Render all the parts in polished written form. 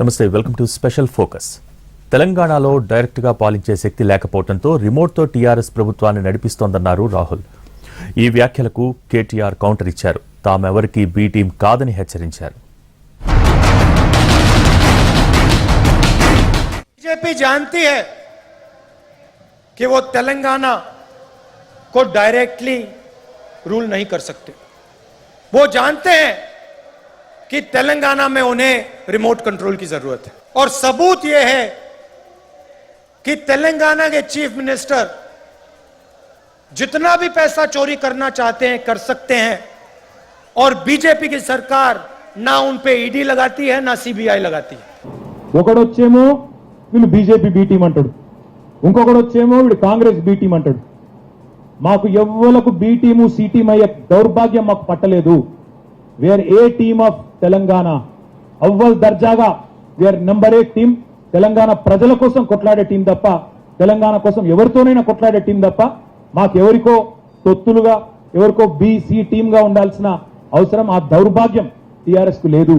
నమస్తే, welcome to special focus. తెలంగాణలో డైరెక్ట్గా పాలించే శక్తి లేకపోవడంతో రిమోట్తో టీఆర్ఎస్ ప్రభుత్వాన్ని నడిపిస్తోందన్నారు రాహుల్. ఈ వ్యాఖ్యలకు కేటీఆర్ కౌంటర్ ఇచ్చారు. తామెవరికీ బి టీం కాదని హెచ్చరించారు. बीजेपी जानती है कि वो तेलंगाना को डायरेक्टली रूल नहीं कर सकते. वो जानते हैं कि तेलंगाना में उन्हें रिमोट कंट्रोल की जरूरत है. और सबूत यह है कि तेलंगाना के चीफ मिनिस्टर जितना भी पैसा चोरी करना चाहते हैं कर सकते हैं. और बीजेपी की सरकार ना उन पे ईडी लगाती है ना सीबीआई लगाती है. ఒకడొచ్చేమో వీళ్ళు బీజేపీ బీ టీం అంటాడు, ఇంకొకడొచ్చేమో వీడు కాంగ్రెస్ బీ టీం అంటాడు. మాకు ఎవ్వలకు బీ టీము సి టీం అయ్యే దౌర్భాగ్యం మాకు పట్టలేదు. We're A team of Telangana. అవ్వల్ దర్జాగా వీఆర్ నెంబర్ 8 టీం. తెలంగాణ ప్రజల కోసం కొట్లాడే టీం తప్ప, తెలంగాణ కోసం ఎవరితోనైనా కొట్లాడే టీం తప్ప మాకు ఎవరికో తొత్తులుగా ఎవరికో బీసీ టీమ్ గా ఉండాల్సిన అవసరం, ఆ దౌర్భాగ్యం టీఆర్ఎస్ కు లేదు.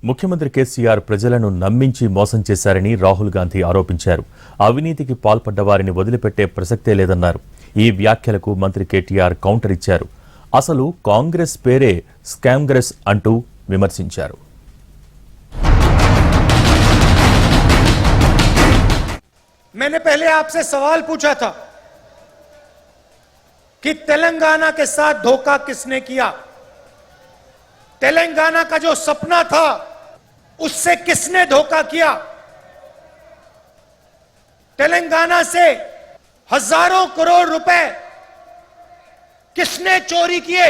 ముఖ్యమంత్రి కేసీఆర్ ప్రజలను నమ్మించి మోసం చేశారని రాహుల్ గాంధీ ఆరోపించారు. అవినీతికి పాల్పడ్డ వారిని వదిలిపెట్టే ప్రసక్తే లేదన్నారు. ఈ వ్యాఖ్యలకు మంత్రి కేటీఆర్ కౌంటర్ ఇచ్చారు. అసలు కాంగ్రెస్ పేరే స్కామ్గ్రెస్ అంటూ విమర్శించారు. मैंने पहले आपसे सवाल पूछा था कि तेलंगाना के साथ धोखा किसने किया. तेलंगाना का जो सपना था उससे किसने धोखा किया. तेलंगाना से हजारों करोड़ रुपए किसने चोरी किए.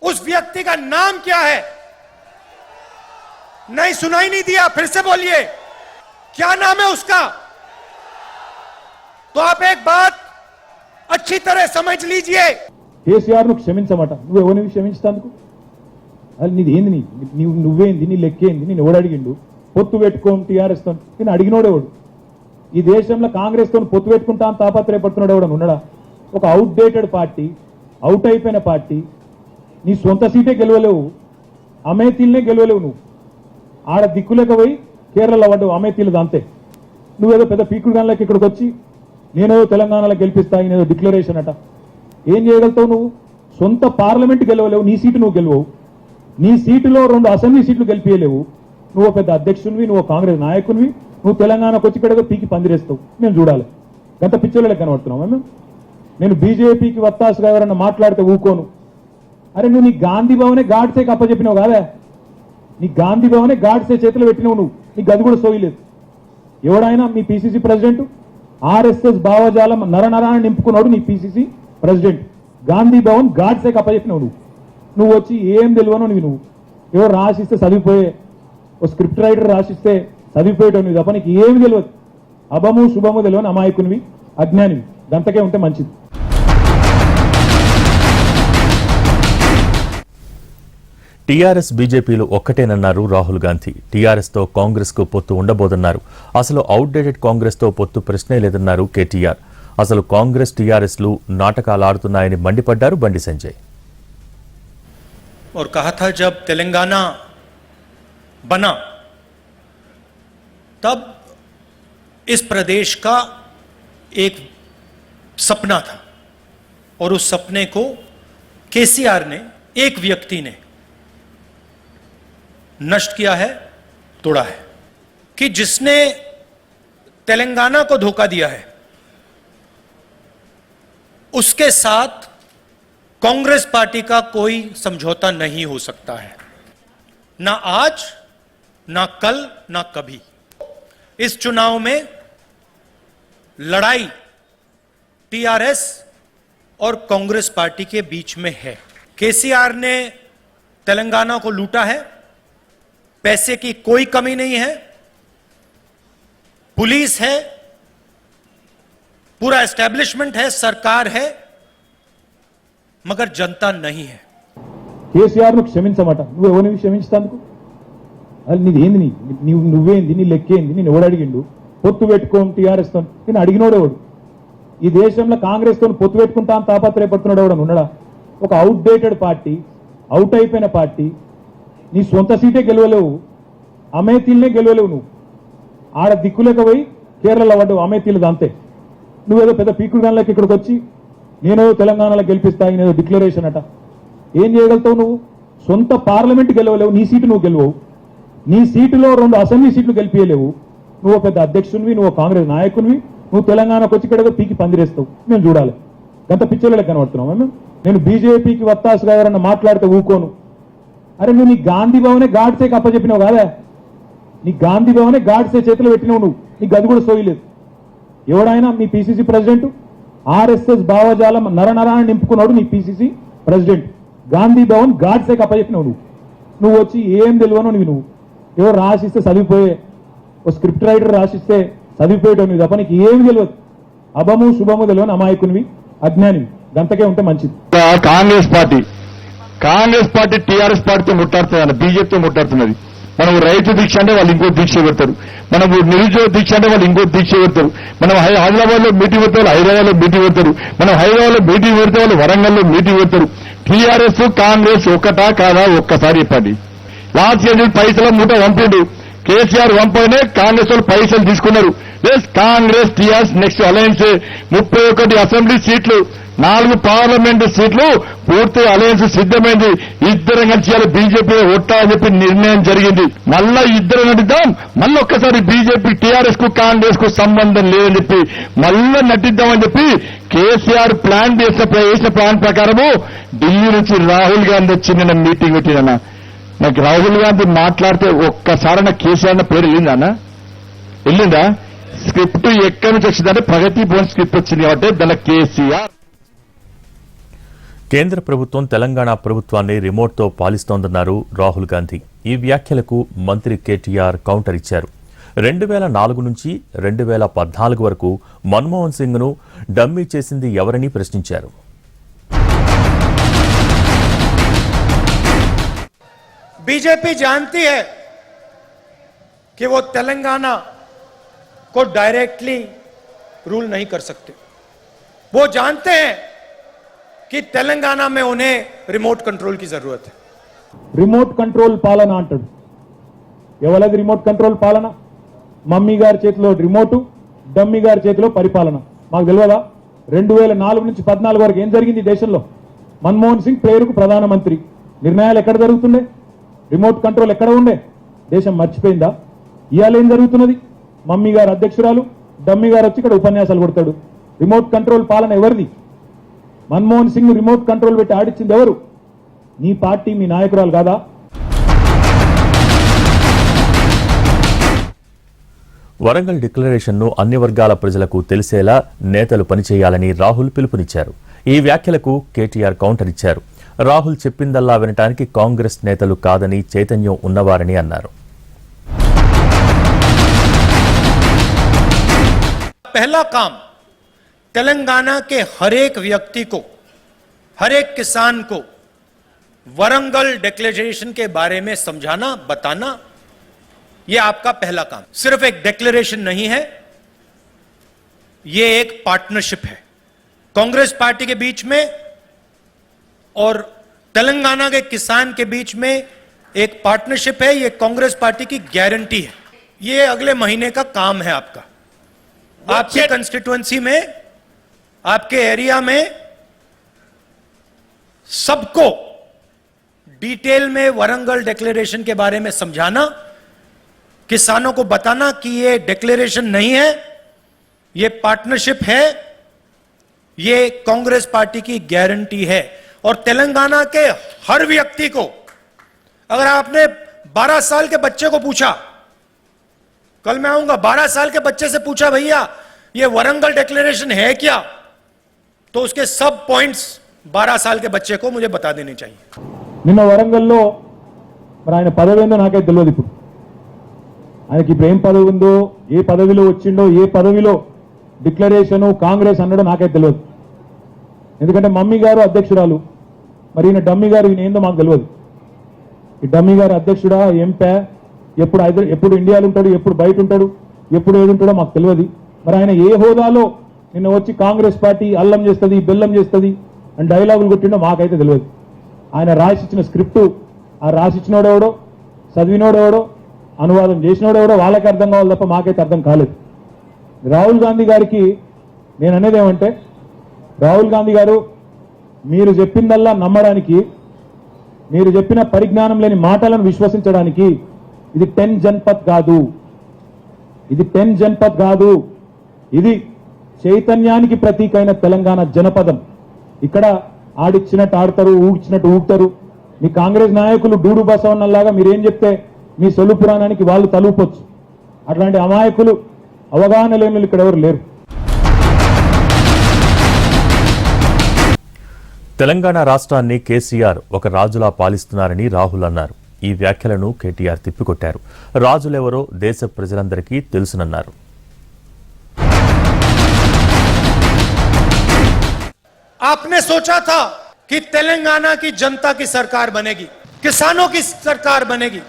उस व्यक्ति का नाम क्या है. नहीं, सुनाई नहीं दिया, फिर से बोलिए, क्या नाम है उसका. तो आप एक बात अच्छी तरह समझ लीजिए. కేసీఆర్ ను క్షమించమట. నువ్వు ఎవరిని క్షమించడానికి? అది నీది ఏంది? నువ్వేంది? నీ లెక్కేంది? నేను ఎవడు అడిగిండు? పొత్తు పెట్టుకోం టీఆర్ఎస్ తో. నేను అడిగినోడేవాడు. ఈ దేశంలో కాంగ్రెస్ తో పొత్తు పెట్టుకుంటా అని తాపత్రయపడుతున్నాడు ఎవడు ఉన్నాడా? ఒక అవుట్డేటెడ్ పార్టీ, అవుట్ అయిపోయిన పార్టీ. నీ సొంత సీటే గెలవలేవు, అమేతీలనే గెలవలేవు. నువ్వు ఆడ దిక్కులేక పోయి కేరళలో పడ్డావు, అమేతీలు అంతే. నువ్వేదో పెద్ద పీకుడు గాన్లకి ఇక్కడికి వచ్చి నేనేదో తెలంగాణలో గెలిపిస్తా, నేనేదో డిక్లరేషన్ అట. ఏం చేయగలుగుతావు నువ్వు? సొంత పార్లమెంట్ గెలవలేవు, నీ సీటు నువ్వు గెలవవు. నీ సీటులో 2 అసెంబ్లీ సీట్లు గెలిపియలేవు. నువ్వు పెద్ద అధ్యక్షునివి, నువ్వు కాంగ్రెస్ నాయకునివి. నువ్వు తెలంగాణకు వచ్చి ఇక్కడ పీకి పందిరేస్తావు. మేము చూడాలి. గంత పిచ్చోళ్ళకి కనబడుతున్నావు మేము. నేను బీజేపీకి వత్తాసుగా ఎవరన్నా మాట్లాడితే ఊకోను. అరే నువ్వు నీ గాంధీ భవనే గాడ్సేకి అప్పచెప్పినావు కాదా? నీ గాంధీ భవనే గాడ్సే చేతులు పెట్టినావు నువ్వు. నీకు అది కూడా సోయలేదు. ఎవడైనా మీ పిసిసి ప్రెసిడెంట్ ఆర్ఎస్ఎస్ భావజాలం నరనరాన్ని నింపుకున్నాడు నీ పిసిసి ప్రెసిడెంట్. గాంధీ భవన్ గాడ్సేకి అప్పచెప్పినావు నువ్వు వచ్చి ఏం తెలియను నువ్వు. ఎవరు రాసిస్తే చదివిపోయే, ఓ స్క్రిప్ట్ రైటర్ రాసిస్తే చదివిపోయేటవు నువ్వు తప్ప నీకు ఏమి తెలియదు. అభము శుభము తెలియని అమాయకునివి, అజ్ఞానివి. గంతకే ఉంటే మంచిది. టీఆర్ఎస్ బీజేపీలు ఒక్కటేనన్నారు రాహుల్ గాంధీ. టీఆర్ఎస్తో కాంగ్రెస్కు పొత్తు ఉండబోదన్నారు. అసలు అవుట్డేటెడ్ కాంగ్రెస్తో పొత్తు ప్రశ్నే లేదన్నారు కేటీఆర్. అసలు కాంగ్రెస్ టీఆర్ఎస్లు నాటకాలు ఆడుతున్నాయని మండిపడ్డారు బండి సంజయ్. और कहा था जब तेलंगाना बना तब इस प्रदेश का एक सपना था और उस सपने को केसीआर ने, एक व्यक्ति ने नष्ट किया है, तोड़ा है. कि जिसने तेलंगाना को धोखा दिया है उसके साथ कांग्रेस पार्टी का कोई समझौता नहीं हो सकता है. ना आज, ना कल, ना कभी. इस चुनाव में लड़ाई टीआरएस और कांग्रेस पार्टी के बीच में है. केसीआर ने तेलंगाना को लूटा है. पैसे की कोई कमी नहीं है. पुलिस है, पूरा एस्टैब्लिशमेंट है, सरकार है, मगर जनता नहीं है. కేసీఆర్ ను క్షమించమట. నువ్వు ఎవరిని క్షమించడానికి? అది నీది ఏంది? నువ్వేంది? నీ లెక్కేంది? నేను ఎవడు అడిగిండు? పొత్తు పెట్టుకోం టీఆర్ఎస్ తో. నేను అడిగినోడేవాడు. ఈ దేశంలో కాంగ్రెస్ తో పొత్తు పెట్టుకుంటా అని తాపత్రయపడుతున్నాడు ఎవడని ఉన్నాడా? ఒక అవుట్డేటెడ్ పార్టీ, అవుట్ అయిపోయిన పార్టీ, నీ సొంత సీటే గెలవలేవు, అమేతీలనే గెలవలేవు. నువ్వు ఆడ దిక్కులేక పోయి కేరళలో పడ్డావు, అమేతీలు అంతే. నువ్వేదో పెద్ద పీకుడు గన్లకి ఇక్కడికి వచ్చి నేనేదో తెలంగాణలో గెలిపిస్తా, నేనేదో డిక్లరేషన్ అట. ఏం చేయగలుగుతావు నువ్వు? సొంత పార్లమెంట్ గెలవలేవు, నీ సీటు నువ్వు గెలవవు, నీ సీటులో 2 అసెంబ్లీ సీట్లు గెలిపియలేవు. నువ్వు పెద్ద అధ్యక్షునివి, నువ్వు కాంగ్రెస్ నాయకునివి, నువ్వు తెలంగాణకు వచ్చి ఇక్కడ పీకి పందిరేస్తావు. మేము చూడాలి, గంత పిచ్చోళ్ళకి కనబడుతున్నావు మేము. నేను బీజేపీకి వత్తాసుగా ఎవరన్నా మాట్లాడితే ఊకోను. అరే నువ్వు నీ గాంధీ భవనే గాడ్సేకి అప్పచెప్పినావు కాదా? నీ గాంధీ భవనే గాడ్సే చేతిలో పెట్టినావు నువ్వు, నీకు గది కూడా సోయలేదు. ఎవడైనా మీ పిసిసి ప్రెసిడెంట్ ఆర్ఎస్ఎస్ భావజాలం నరనరాన్ని నింపుకున్నాడు నీ పిసిసి ప్రెసిడెంట్. గాంధీ భవన్ గాడ్సేకి అప్పచెప్పినావు నువ్వు వచ్చి ఏం తెలియను నువ్వు. ఎవరు రాసిస్తే చదివిపోయే, ఓ స్క్రిప్ట్ రైటర్ రాసిస్తే చదివిపోయేటో నువ్వు తప్ప నీకు ఏమి తెలియదు. అభము శుభము తెలియని అమాయకునివి, అజ్ఞానివి. గంతకే ఉంటే మంచిది. కాంగ్రెస్ పార్టీ టీఆర్ఎస్ పార్టీతో ముట్టాడుతుంది, బీజేపీతో ముట్టాడుతున్నది. మనం రైతు దీక్ష అంటే వాళ్ళు ఇంకో దీక్ష పెడతారు, మనం నిరుద్యోగ దీక్ష అంటే వాళ్ళు ఇంకో దీక్ష పెడతారు, మనం ఆదిలాబాద్ లో మీటింగ్ పెడితే వాళ్ళు హైదరాబాద్ లో మీటింగ్ పెడతారు, మనం హైదరాబాద్ లో మీటింగ్ పెడితే వాళ్ళు వరంగల్ లో మీటింగ్ పెడతారు. టీఆర్ఎస్ కాంగ్రెస్ ఒక్కటా కాదా? ఒక్కసారి చెప్పండి. లాస్ట్ ఇయర్ పైసల మూట పంపిండు కేసీఆర్, పంపనే కాంగ్రెస్ వాళ్ళు పైసలు తీసుకున్నారు. Congress TRS next alliance 31 assembly సీట్లు, 4 పార్లమెంటు సీట్లు పూర్తి అలయన్స్ సిద్ధమైంది. ఇద్దరం కలిసి బీజేపీ ఒట్టా అని చెప్పి నిర్ణయం జరిగింది. మళ్ళా ఇద్దరం నటిద్దాం, మళ్ళీ ఒక్కసారి బీజేపీ టీఆర్ఎస్ కు కాంగ్రెస్ కు సంబంధం లేదని చెప్పి మళ్ళా నటిద్దామని చెప్పి కేసీఆర్ ప్లాన్ చేసిన ప్లాన్ ప్రకారము ఢిల్లీ నుంచి రాహుల్ గాంధీ వచ్చి నిన్న మీటింగ్ పెట్టినన్నా. నాకు రాహుల్ గాంధీ మాట్లాడితే ఒక్కసారి నా కేసీఆర్ పేరు వెళ్ళిందా? స్క్రిప్ట్ ఎక్కడి నుంచి వచ్చిందంటే ప్రగతి భవన్ స్క్రిప్ట్ వచ్చింది కాబట్టి దాని కేసీఆర్. కేంద్ర ప్రభుత్వం తెలంగాణ ప్రభుత్వాన్ని రిమోట్తో పాలిస్తోందన్నారు రాహుల్ గాంధీ. ఈ వ్యాఖ్యలకు మంత్రి కేటీఆర్ కౌంటర్ ఇచ్చారు. 2004 నుంచి 2014 వరకు మన్మోహన్ సింగ్ను డమ్మీ చేసింది ఎవరని ప్రశ్నించారు. बीजेपी जानती है कि वो तेलंगाना को डायरेक्टली रूल नहीं कर सकते. वो जानते हैं कि तेलंगाना में उन्हें रिमोट कंट्रोल की जरूरत है. రిమోట్ కంట్రోల్ పాలన అంటాడు. ఎవరది రిమోట్ కంట్రోల్ పాలన? మమ్మీ గారి చేతిలో రిమోటు, డమ్మీ గారి చేతిలో పరిపాలన. మాకు తెలియదా? 2004 నుంచి 14 వరకు ఏం జరిగింది దేశంలో? మన్మోహన్ సింగ్ పేరుకు ప్రధానమంత్రి, నిర్ణయాలు ఎక్కడ జరుగుతుండే? రిమోట్ కంట్రోల్ ఎక్కడ ఉండే? దేశం మర్చిపోయిందా? ఇవాళ ఏం జరుగుతున్నది? మమ్మీ గారు అధ్యక్షురాలు, డమ్మీ గారు వచ్చి ఇక్కడ ఉపన్యాసాలు కొడతాడు. రిమోట్ కంట్రోల్ పాలన ఎవరిది? మన్మోహన్ సింగ్ రిమోట్ కంట్రోల్ పెట్టి ఆడిచ్చింది ఎవరు? నీ పార్టీ, మీ నాయకురాలు కాదా? వరంగల్ డిక్లరేషన్ను అన్ని వర్గాల ప్రజలకు తెలిసేలా నేతలు పనిచేయాలని రాహుల్ పిలుపునిచ్చారు. ఈ వ్యాఖ్యలకు కేటీఆర్ కౌంటర్ ఇచ్చారు. రాహుల్ చెప్పిందల్లా వినటానికి కాంగ్రెస్ నేతలు కాదని చైతన్యం ఉన్నవారని అన్నారు. पहला काम तेलंगाना के हर एक व्यक्ति को, हर एक किसान को वरंगल डिक्लेरेशन के बारे में समझाना, बताना, यह आपका पहला काम. सिर्फ एक डिक्लेरेशन नहीं है, यह एक पार्टनरशिप है कांग्रेस पार्टी के बीच में और तेलंगाना के किसान के बीच में. एक पार्टनरशिप है, यह कांग्रेस पार्टी की गारंटी है. यह अगले महीने का काम है आपका. आपके कंस्टिट्यूएंसी में, आपके एरिया में सबको डिटेल में वरंगल डिक्लेरेशन के बारे में समझाना, किसानों को बताना कि यह डिक्लेरेशन नहीं है, यह पार्टनरशिप है, यह कांग्रेस पार्टी की गारंटी है. और तेलंगाना के हर व्यक्ति को, अगर आपने 12 साल के बच्चे को पूछा, कल मैं आऊंगा, 12 साल के बच्चे से पूछा भैया ये वरंगल डिक्लेरेशन है क्या, तो उसके सब पॉइंट्स 12 साल के बच्चे को मुझे बता देने चाहिए. నిన్న వరంగల్లో మరి ఆయన పదవి ఏందో నాకైతే తెలియదు. ఇప్పుడు ఆయనకి ఇప్పుడు ఏం పదవి ఉందో, ఏ పదవిలో వచ్చిండో, ఏ పదవిలో డిక్లరేషన్ కాంగ్రెస్ అన్నాడో నాకైతే తెలియదు. ఎందుకంటే మమ్మీ గారు అధ్యక్షురాలు, మరి ఈయన డమ్మీ గారు, ఈయన ఏందో మాకు తెలియదు. ఈ డమ్మీ గారు అధ్యక్షుడా, ఎంపీ, ఎప్పుడు ఇండియాలో ఉంటాడు, ఎప్పుడు బయట ఉంటాడు, ఎప్పుడు ఏది ఉంటాడో మాకు తెలియదు. మరి ఆయన ఏ హోదాలో నిన్న వచ్చి కాంగ్రెస్ పార్టీ అల్లం చేస్తుంది బెల్లం చేస్తుంది అని డైలాగులు కొట్టిండో మాకైతే తెలియదు. ఆయన రాసిచ్చిన స్క్రిప్టు ఆ రాసిచ్చినోడెవడో చదివినోడెవడో అనువాదం చేసినోడెవడో వాళ్ళకి అర్థం కావాలి తప్ప మాకైతే అర్థం కాలేదు. రాహుల్ గాంధీ గారికి నేను అనేది ఏమంటే, రాహుల్ గాంధీ గారు మీరు చెప్పిందల్లా నమ్మడానికి, మీరు చెప్పిన పరిజ్ఞానం లేని మాటలను విశ్వసించడానికి ఇది 10 జన్పథ్ కాదు, ఇది 10 జన్పథ్ కాదు, ఇది చైతన్యానికి ప్రతీకైన తెలంగాణ జనపదం. ఇక్కడ ఆడిచ్చినట్టు ఆడతారు, ఊగిచ్చినట్టు ఊగుతారు. మీ కాంగ్రెస్ నాయకులు డూడు బసవన్నలాగా మీరేం చెప్తే మీ సొల్లు పురాణానికి వాళ్ళు తలూపొచ్చు. అట్లాంటి అమాయకులు అవగాహన లేని ఇక్కడ ఎవరు లేరు. తెలంగాణ రాష్ట్రాన్ని కేసీఆర్ ఒక రాజులా పాలిస్తున్నారని రాహుల్ అన్నారు. ఈ వ్యాఖ్యలను కేటీఆర్ తిప్పికొట్టారు. రాజులెవరో దేశ ప్రజలందరికీ తెలుసునన్నారు. आपने सोचा था कि तेलंगाना की जनता की सरकार बनेगी, किसानों की सरकार बनेगी,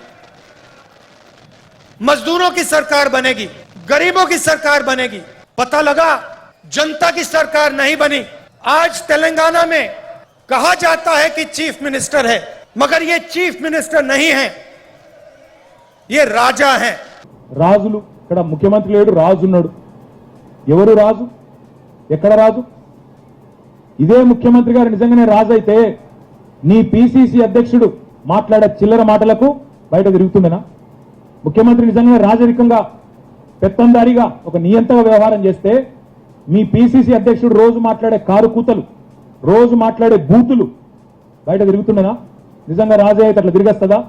मजदूरों की सरकार बनेगी, गरीबों की सरकार बनेगी. पता लगा जनता की सरकार नहीं बनी. आज तेलंगाना में कहा जाता है कि चीफ मिनिस्टर है, मगर ये चीफ मिनिस्टर नहीं है, ये राजा है. రాజులు ఇక్కడ ముఖ్యమంత్రి లేడు, రాజు ఉన్నాడు. ఎవరు రాజు? ఎక్కడ రాజు? ఇదే ముఖ్యమంత్రి గారు నిజంగానే రాజు అయితే నీ పిసిసి అధ్యక్షుడు మాట్లాడే చిల్లర మాటలకు బయట తిరుగుతుండేనా? ముఖ్యమంత్రి నిజంగానే రాజరికంగా పెత్తందారిగా ఒక నియంత్రణ వ్యవహారం చేస్తే మీ పిసిసి అధ్యక్షుడు రోజు మాట్లాడే కారు కూతలు, రోజు మాట్లాడే బూతులు బయట తిరుగుతుండేనా? నిజంగా రాజు అయితే అట్లా తిరిగేస్తుందా?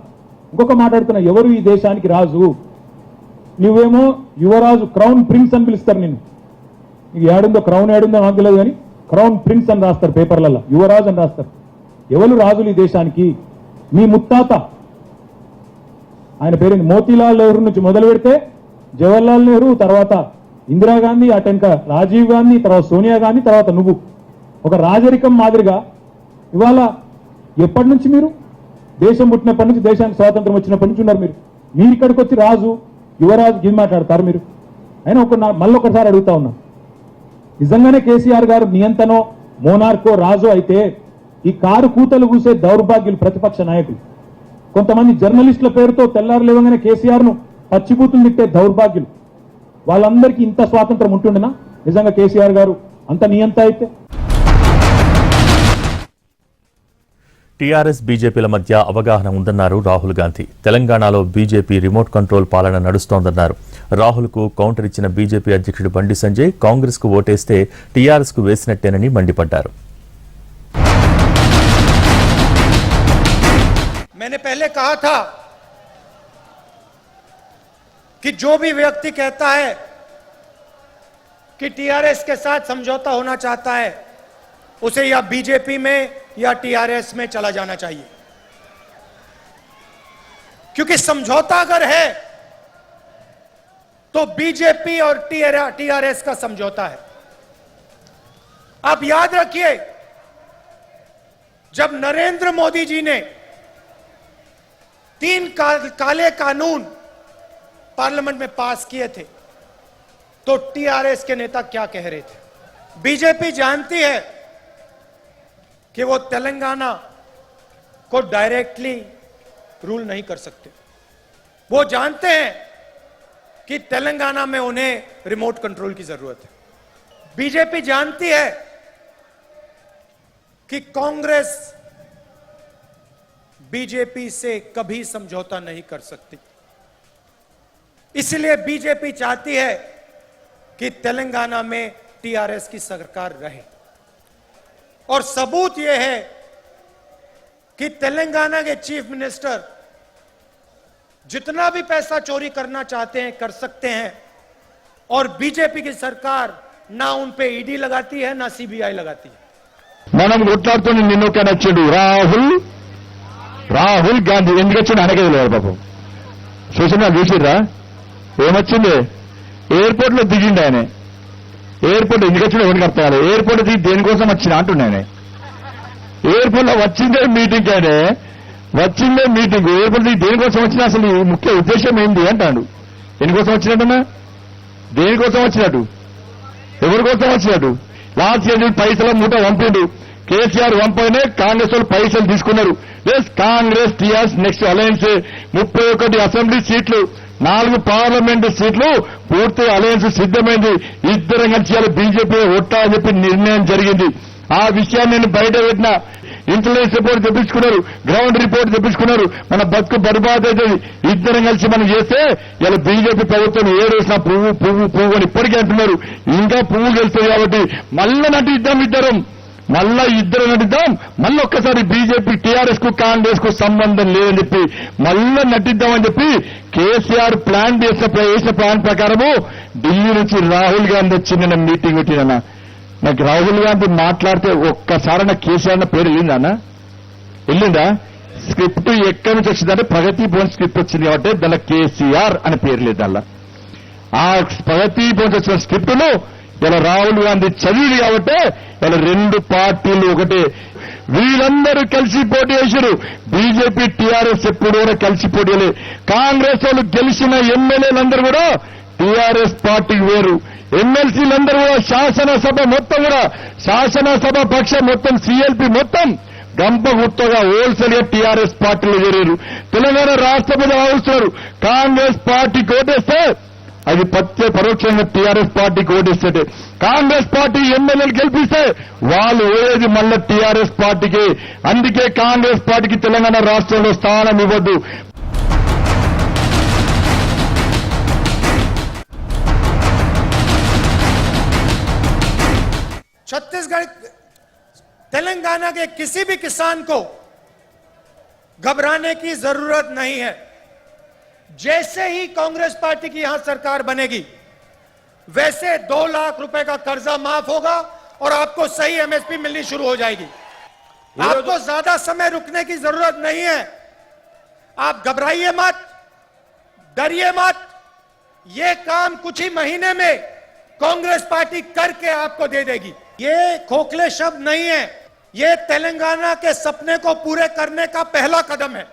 ఇంకొక మాట్లాడుతున్నా, ఎవరు ఈ దేశానికి రాజు? నువ్వేమో యువరాజు, క్రౌన్ ప్రిన్స్ అని పిలుస్తారు నిన్ను. నీకు ఏడుందో క్రౌన్ ఏడుందో నాకు తెలియదు కానీ క్రౌన్ ప్రిన్స్ అని రాస్తారు పేపర్లలో, యువరాజు అని రాస్తారు. ఎవరు రాజులు ఈ దేశానికి? మీ ముత్తాత ఆయన పేరు మోతీలాల్ నెహ్రూ నుంచి మొదలు పెడితే జవహర్లాల్ నెహ్రూ, తర్వాత ఇందిరాగాంధీ, అటెంక రాజీవ్ గాంధీ, తర్వాత సోనియా గాంధీ, తర్వాత నువ్వు ఒక రాజరికం మాదిరిగా ఇవాళ ఎప్పటి నుంచి మీరు దేశం పుట్టినప్పటి నుంచి, దేశానికి స్వాతంత్రం వచ్చినప్పటి నుంచి ఉన్నారు మీరు. మీరు ఇక్కడికి వచ్చి రాజు యువరాజు గిరి మాట్లాడతారు మీరు. అయినా మళ్ళీ ఒకసారి అడుగుతా ఉన్నా, నిజంగానే కేసీఆర్ గారు నియంతనో మోనార్కో రాజు అయితే ఈ కారు కూతలు కూసే దౌర్భాగ్యులు ప్రతిపక్ష నాయకులు, కొంతమంది జర్నలిస్టుల పేరుతో తెల్లారు లేవగానే కేసీఆర్ ను పచ్చిబూతులు తిట్టే దౌర్భాగ్యులు, వాళ్ళందరికీ ఇంత స్వాతంత్రం ఉంటుండేనా? నిజంగా కేసీఆర్ గారు అంత నియంత అయితే? టీఆర్ఎస్ బీజేపీల మధ్య అవగాహన ఉందన్నారు రాహుల్ గాంధీ. తెలంగాణలో బీజేపీ రిమోట్ కంట్రోల్ పాలన నడుస్తోందన్నారు. రాహుల్కు కౌంటర్ ఇచ్చిన బీజేపీ అధ్యక్షుడు బండి సంజయ్ కాంగ్రెస్కు ఓటేస్తే టీఆర్ఎస్కు వేసినట్టేనని మండిపడ్డారు. मैंने पहले कहा था कि जो भी व्यक्ति कहता है कि टीआरएस के साथ समझौता होना चाहता है उसे या बीजेपी में या टीआरएस में चला जाना चाहिए, क्योंकि समझौता अगर है तो बीजेपी और टीआरएस का समझौता है. आप याद रखिए, जब नरेंद्र मोदी जी ने 3 काले कानून पार्लियामेंट में पास किए थे तो टीआरएस के नेता क्या कह रहे थे? बीजेपी जानती है कि वो तेलंगाना को डायरेक्टली रूल नहीं कर सकते. वो जानते हैं कि तेलंगाना में उन्हें रिमोट कंट्रोल की जरूरत है. बीजेपी जानती है कि कांग्रेस बीजेपी से कभी समझौता नहीं कर सकती. इसलिए बीजेपी चाहती है कि तेलंगाना में टीआरएस की सरकार रहे. और सबूत यह है कि तेलंगाना के चीफ मिनिस्टर जितना भी पैसा चोरी करना चाहते हैं कर सकते हैं, और बीजेपी की सरकार ना उन पे ईडी लगाती है ना सीबीआई लगाती है. మనం కొట్లాడుతున్న నిన్నొక నచ్చాడు రాహుల్ గాంధీ. ఎందుకు వచ్చింది ఆయనకే తెలియదు పాపం. సోషల్ మీడియా చూసిర్రా ఏమొచ్చింది? ఎయిర్పోర్ట్ లో దిగిండు ఆయన. ఎయిర్పోర్ట్ ఎందుకు వచ్చిందో ఎవరికి అర్థం కాలేదు. ఎయిర్పోర్ట్ దిగి దేనికోసం వచ్చినా అంటున్నాయనే. ఎయిర్పోర్ట్ లో వచ్చిందే మీటింగ్, ఆయన వచ్చిందే మీటింగ్. ఎయిర్పోర్ట్ దిగి దేనికోసం వచ్చినా అసలు ముఖ్య ఉద్దేశం ఏంది అంటాడు. దేనికోసం వచ్చినట్టన్నా? దేనికోసం వచ్చినట్టు? ఎవరి కోసం వచ్చినట్టు లాస్ట్ ఇయర్ పైసల మూట పంపిండు కేసీఆర్ పంపగానే కాంగ్రెస్ వాళ్ళు పైసలు తీసుకున్నారు. Congress TRS next alliance 31 assembly సీట్లు 4 పార్లమెంటు సీట్లు పూర్తి అలయన్స్ సిద్ధమైంది. ఇద్దరం కలిసి బీజేపీ ఒట్టా అని చెప్పి నిర్ణయం జరిగింది. ఆ విషయాన్ని నేను బయట పెట్టిన. ఇంటెలిజెన్స్ రిపోర్ట్ తెప్పించుకున్నారు, గ్రౌండ్ రిపోర్ట్ తెప్పించుకున్నారు. మన బతుకు బర్బాద్ అవుతుంది. ఇద్దరం కలిసి మనం చేస్తే ఇలా బీజేపీ ప్రభుత్వం ఏడేసిన పువ్వు పువ్వు పువ్వు అని ఇప్పటికీ అంటున్నారు. ఇంకా పువ్వు గెలుస్తుంది కాబట్టి మళ్ళా నటిద్దాం ఇద్దరం, మళ్ళా ఇద్దరు నటిద్దాం. మళ్ళీ ఒక్కసారి బీజేపీ టీఆర్ఎస్ కు కాంగ్రెస్ కు సంబంధం లేదని చెప్పి మళ్ళా నటిద్దామని చెప్పి కేసీఆర్ ప్లాన్ చేసిన ప్లాన్ ప్రకారము ఢిల్లీ నుంచి రాహుల్ గాంధీ వచ్చి నిన్న మీటింగ్ పెట్టిన. నాకు రాహుల్ గాంధీ మాట్లాడితే ఒక్కసారి నా కేసీఆర్ అన్న పేరు వెళ్ళిందా? స్క్రిప్ట్ ఎక్కడి నుంచి వచ్చిందంటే ప్రగతి భవన్ స్క్రిప్ట్ వచ్చింది కాబట్టి దాని కేసీఆర్ అని పేరు లేదు. అలా ఆ ప్రగతి భవన్ వచ్చిన స్క్రిప్ట్ ను ఇలా రాహుల్ గాంధీ చదివి కాబట్టి ఇలా 2 పార్టీలు ఒకటే. వీళ్ళందరూ కలిసి పోటీ చేశారు. బీజేపీ టీఆర్ఎస్ ఎప్పుడు కూడా కలిసి పోటీ చేయలేదు. కాంగ్రెస్ వాళ్ళు గెలిచిన ఎమ్మెల్యేలందరూ కూడా టీఆర్ఎస్ పార్టీకి వేరు. ఎమ్మెల్సీలందరూ కూడా శాసనసభ మొత్తం కూడా శాసనసభ పక్షం మొత్తం సిఎల్పి మొత్తం గంప గుర్తగా హోల్సేల్ గా టీఆర్ఎస్ పార్టీలో చేరారు. తెలంగాణ రాష్ట్రపతి ఆలోచిస్తున్నారు. కాంగ్రెస్ పార్టీకి ఓటేస్తే అది పరోక్షంగా టీఆర్ఎస్ పార్టీకి ఓటేస్తే, కాంగ్రెస్ పార్టీ ఎమ్మెల్యేలు గెలిపిస్తే వాళ్ళు ఓడేది మళ్ళా టీఆర్ఎస్ పార్టీకి. అందుకే కాంగ్రెస్ పార్టీకి తెలంగాణ రాష్ట్రంలో స్థానం ఇవ్వద్దు. छत्तीसगढ़ तेलंगाना के किसी भी किसान को घबराने की जरूरत नहीं है. जैसे ही कांग्रेस पार्टी की यहां सरकार बनेगी वैसे 2 लाख रुपए का कर्जा माफ होगा और आपको सही एमएसपी मिलनी शुरू हो जाएगी. आपको ज्यादा समय रुकने की जरूरत नहीं है. आप घबराइए मत, डरिए मत. ये काम कुछ ही महीने में कांग्रेस पार्टी करके आपको दे देगी. ये खोखले शब्द नहीं है, ये तेलंगाना के सपने को पूरे करने का पहला कदम है.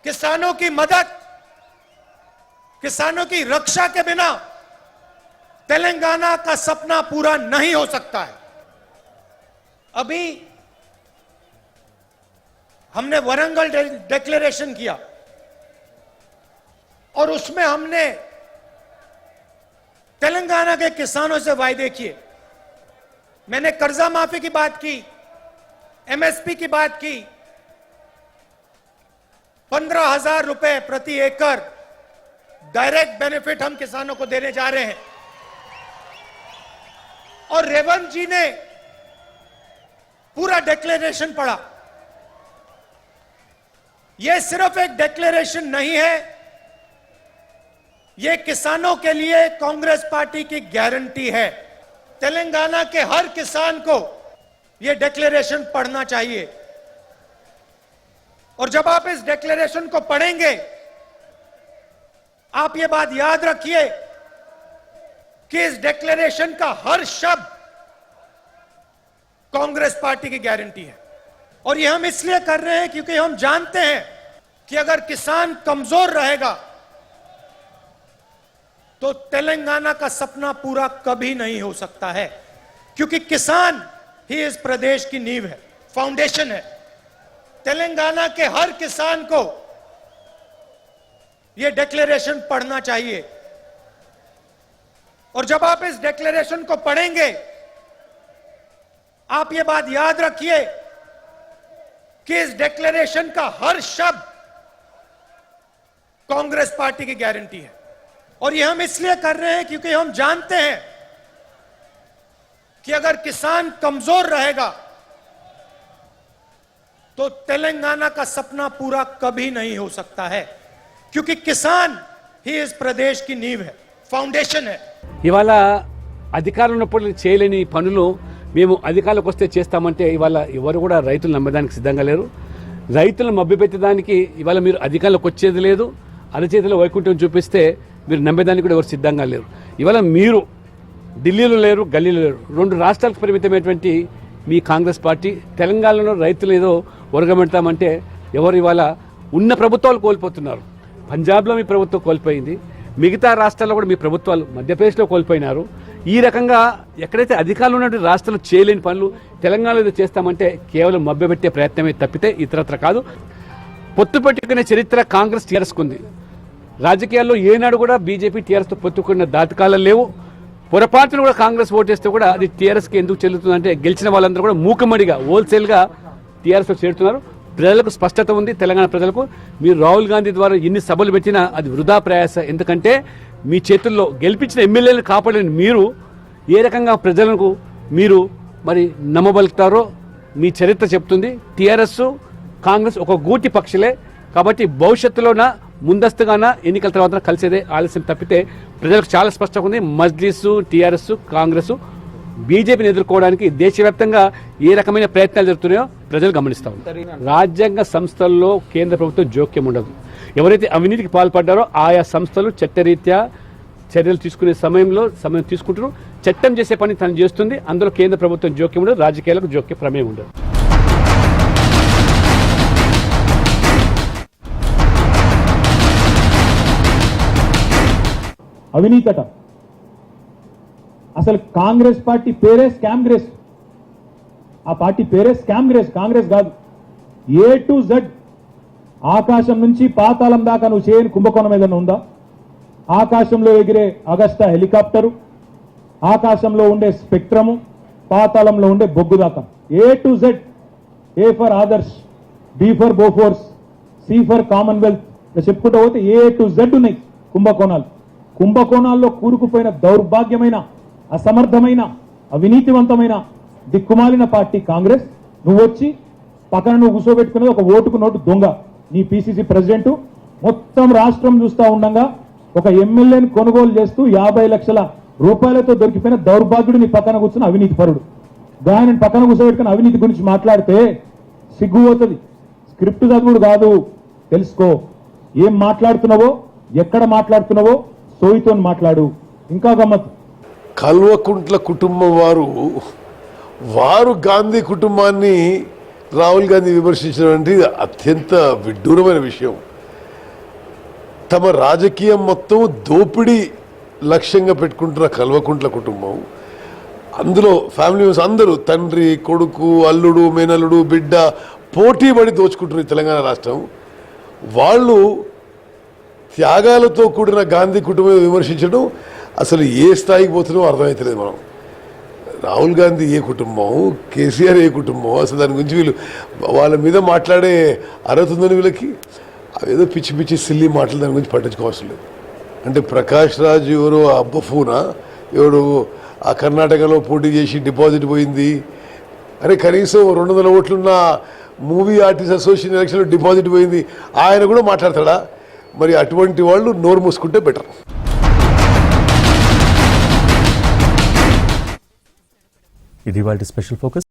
किसानों की मदद, किसानों की रक्षा के बिना तेलंगाना का सपना पूरा नहीं हो सकता है. अभी हमने वरंगल डिक्लेरेशन किया और उसमें हमने तेलंगाना के किसानों से वायदे किए. मैंने कर्जा माफी की बात की, एमएसपी की बात की, 15,000 रुपए प्रति एकड़ डायरेक्ट बेनिफिट हम किसानों को देने जा रहे हैं. और रेवंत जी ने पूरा डिक्लेरेशन पढ़ा. यह सिर्फ एक डिक्लेरेशन नहीं है, यह किसानों के लिए कांग्रेस पार्टी की गारंटी है. तेलंगाना के हर किसान को यह डिक्लेरेशन पढ़ना चाहिए. और जब आप इस डिक्लेरेशन को पढ़ेंगे आप यह बात याद रखिए कि इस डिक्लेरेशन का हर शब्द कांग्रेस पार्टी की गारंटी है. और यह हम इसलिए कर रहे हैं क्योंकि हम जानते हैं कि अगर किसान कमजोर रहेगा तो तेलंगाना का सपना पूरा कभी नहीं हो सकता है. क्योंकि किसान ही इस प्रदेश की नींव है, फाउंडेशन है. तेलंगाना के हर किसान को यह डिक्लेरेशन पढ़ना चाहिए. और जब आप इस डिक्लेरेशन को पढ़ेंगे आप यह बात याद रखिए कि इस डिक्लेरेशन का हर शब्द कांग्रेस पार्टी की गारंटी है. और यह हम इसलिए कर रहे हैं क्योंकि हम जानते हैं कि अगर किसान कमजोर रहेगा तो तेलंगाना का सपना पूरा कभी नहीं हो सकता है. क्योंकि किसान ही इस प्रदेश की नींव है, फाउंडेशन है. ఇవాళ అధికారంలో ఉన్నప్పుడు చేయలేని పనులు మేము అధికారంలోకి వస్తే చేస్తామంటే ఇవాళ ఎవరు కూడా రైతులు నమ్మడానికి సిద్ధంగా లేరు. రైతులను మభ్యపెట్టడానికి ఇవాళ మీరు అధికారంలోకి వచ్చేది లేదు. అరచేతిలో వైకుంఠం చూపిస్తే మీరు నమ్మేదానికి కూడా ఎవరు సిద్ధంగా లేరు. ఇవాళ మీరు ఢిల్లీలో లేరు, గల్లీలో లేరు. 2 రాష్ట్రాలకు పరిమితమైనటువంటి మీ కాంగ్రెస్ పార్టీ తెలంగాణలో రైతులు ఏదో ఒరగబెడతామంటే ఎవరు ఇవాళ ఉన్న ప్రభుత్వాలు కోల్పోతున్నారు. పంజాబ్లో మీ ప్రభుత్వం కోల్పోయింది, మిగతా రాష్ట్రాల్లో కూడా మీ ప్రభుత్వాలు మధ్యప్రదేశ్లో కోల్పోయినారు. ఈ రకంగా ఎక్కడైతే అధికారులు ఉన్నటువంటి రాష్ట్రాలు చేయలేని పనులు తెలంగాణలో ఏదో చేస్తామంటే కేవలం మభ్యపెట్టే ప్రయత్నమే తప్పితే ఇతరత్ర కాదు. పొత్తు పెట్టుకునే చరిత్ర కాంగ్రెస్ టీఆర్ఎస్కు ఉంది. రాజకీయాల్లో ఏనాడు కూడా బీజేపీ టీఆర్ఎస్తో పొత్తుకున్న దాతకాలం లేవు. పొరపాటును కూడా కాంగ్రెస్ ఓటేస్తే కూడా అది టీఆర్ఎస్కి ఎందుకు చెల్లుతుందంటే గెలిచిన వాళ్ళందరూ కూడా మూకమ్మడిగా హోల్సేల్గా టీఆర్ఎస్లో చేరుతున్నారు. ప్రజలకు స్పష్టత ఉంది. తెలంగాణ ప్రజలకు మీరు రాహుల్ గాంధీ ద్వారా ఎన్ని సభలు పెట్టినా అది వృధా ప్రయాస. ఎందుకంటే మీ చేతుల్లో గెలిపించిన ఎమ్మెల్యేలను కాపాడని మీరు ఏ రకంగా ప్రజలకు మీరు మరి నమ్మబలుగుతారో మీ చరిత్ర చెప్తుంది. టీఆర్ఎస్ కాంగ్రెస్ ఒక గూటి పక్షులే. కాబట్టి భవిష్యత్తులోన ముందస్తుగాన ఎన్నికల తర్వాత కలిసేదే ఆలస్యం తప్పితే ప్రజలకు చాలా స్పష్టంగా ఉంది. మజ్లిస్, టీఆర్ఎస్, కాంగ్రెస్ బీజేపీని ఎదుర్కోవడానికి దేశవ్యాప్తంగా ఏ రకమైన ప్రయత్నాలు జరుగుతున్నాయో ప్రజలు గమనిస్తూ ఉంటారు. రాజ్యాంగ సంస్థల్లో కేంద్ర ప్రభుత్వం జోక్యం ఉండదు. ఎవరైతే అవినీతికి పాల్పడ్డారో ఆయా సంస్థలు చట్టరీత్యా చర్యలు తీసుకునే సమయం తీసుకుంటారు. చట్టం చేసే పని తను చేస్తుంది. అందులో కేంద్ర ప్రభుత్వం జోక్యం ఉండదు. రాజకీయాలకు జోక్యం ప్రమేయం ఉండదు. అవినీతట అసలు కాంగ్రెస్ పార్టీ పేరే స్కామ్ గ్రేస్. ఆ పార్టీ పేరే స్కామ్ గ్రేస్, కాంగ్రెస్ కాదు. ఏ టు జెడ్ ఆకాశం నుంచి పాతాళం దాకా నువ్వు చేయని కుంభకోణం ఏదైనా ఉందా? ఆకాశంలో ఎగిరే అగస్టా హెలికాప్టరు, ఆకాశంలో ఉండే స్పెక్ట్రము, పాతాళంలో ఉండే బొగ్గు దాకా A to Z. A for Adarsh, B for Bofors, C for Commonwealth చెప్పుకుంటూ పోతే ఏ టు జెడ్ ఉన్నాయి కుంభకోణాలు. కుంభకోణాల్లో కూరుకుపోయిన దౌర్భాగ్యమైన, అసమర్థమైన, అవినీతివంతమైన దిక్కుమాలిన పార్టీ కాంగ్రెస్. నువ్వు వచ్చి పక్కన నువ్వు కూర్చోబెట్టుకున్నది ఒక ఓటుకు నోటు దొంగ. నీ పిసిసి ప్రెసిడెంట్ మొత్తం రాష్ట్రం చూస్తా ఉండగా ఒక ఎమ్మెల్యేని కొనుగోలు చేస్తూ 50 లక్షల రూపాయలతో దొరికిపోయిన దౌర్భాగ్యుడు నీ పక్కన కూర్చున్న అవినీతి పరుడు. ఆయన పక్కన కూర్చోబెట్టుకున్న అవినీతి గురించి మాట్లాడితే సిగ్గు పోతుంది. స్క్రిప్ట్ చదువుడు కాదు, తెలుసుకో ఏం మాట్లాడుతున్నావో, ఎక్కడ మాట్లాడుతున్నావో సోయితో మాట్లాడు. ఇంకా గమ్మత్, కల్వకుంట్ల కుటుంబం వారు గాంధీ కుటుంబాన్ని రాహుల్ గాంధీ విమర్శించడం అంటే అత్యంత విడ్డూరమైన విషయం. తమ రాజకీయం మొత్తం దోపిడీ లక్ష్యంగా పెట్టుకుంటున్న కల్వకుంట్ల కుటుంబం, అందులో ఫ్యామిలీ మెంబర్స్ అందరూ తండ్రి, కొడుకు, అల్లుడు, మేనల్లుడు, బిడ్డ పోటీ పడి దోచుకుంటున్నారు ఈ తెలంగాణ రాష్ట్రం. వాళ్ళు త్యాగాలతో కూడిన గాంధీ కుటుంబం విమర్శించడం అసలు ఏ స్థాయికి పోతుందో అర్థమవుతలేదు. మనం రాహుల్ గాంధీ ఏ కుటుంబం, కేసీఆర్ ఏ కుటుంబం, అసలు దాని గురించి వీళ్ళు వాళ్ళ మీద మాట్లాడే అర్హత ఉందని వీళ్ళకి అదేదో పిచ్చి పిచ్చి సిల్లి మాటలు దాని గురించి పట్టించుకోవాల్సిన లేదు. అంటే ప్రకాష్ రాజ్ ఎవరో అబ్బఫూనా, ఎవరు ఆ కర్ణాటకలో పోటీ చేసి డిపాజిట్ పోయింది. అరే కనీసం 200 ఓట్లున్న మూవీ ఆర్టిస్ట్ అసోసియేషన్ ఎలక్షన్లో డిపాజిట్ పోయింది, ఆయన కూడా మాట్లాడతాడా? మరి అటువంటి వాళ్ళు నోరు మూసుకుంటే బెటర్. ఇది వాళ్ళ స్పెషల్ ఫోకస్.